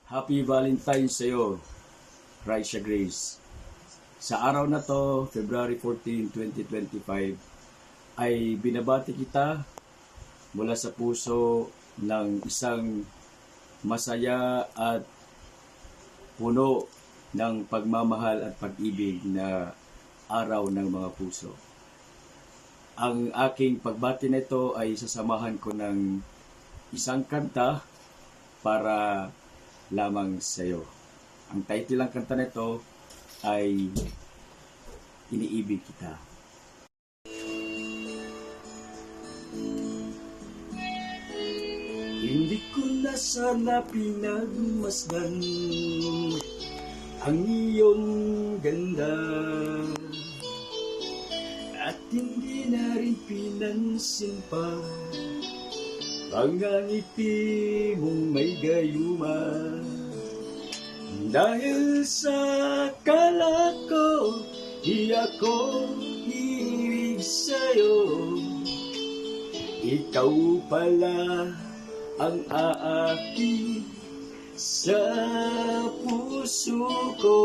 Happy Valentine's sa'yo, Raisha Grace. Sa araw na to, February 14, 2025, ay binabati kita mula sa puso ng isang masaya at puno ng pagmamahal at pag-ibig na araw ng mga puso. Ang aking pagbati nito ay sasamahan ko ng isang kanta para lamang sa iyo. Ang title ng kanta nito ay Iniibig Kita. Hindi ko na sana pinagmasdan ang iyong ganda, at hindi na rin pinansin pa pangangiti mong may gayuma. Dahil sa kala ko, di ako hilig sa'yo, ikaw pala ang aaki sa puso ko.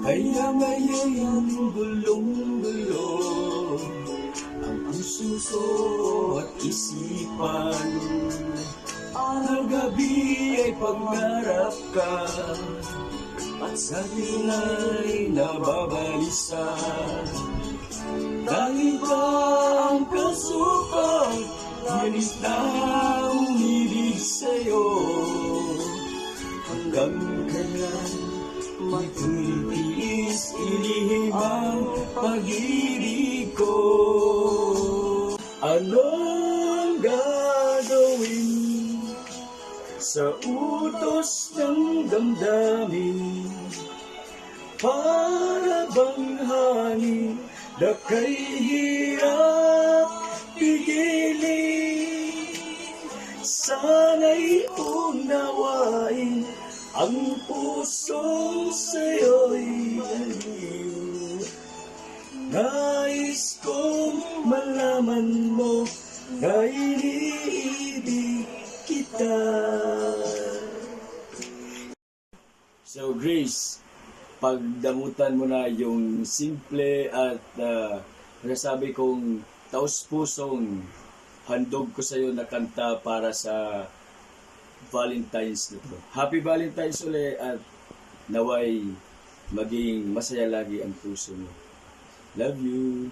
Kaya ngayon gulong-gulo ang puso ko at isipan. Ang gabi ay pangarap ka at sa tingay nababalisa. Tanging ka ang kasukal, ginis na umibig sa'yo. Hanggang kailan magtitiis ilihim ang pag-ibig ko? Anong gagawin sa utos ng damdamin? Para bang hangin na kay hirap pigilin? Sana'y unawain ang pusong sa'yo'y aliw. Nais kong malaman mo na iniibig kita. So Grace, pagdamutan mo na yung simple at nasasabi kong taos-pusong handog ko sa iyo na kanta para sa Valentine's nito. Happy Valentine's ulit at naway maging masaya lagi ang puso mo. Love you.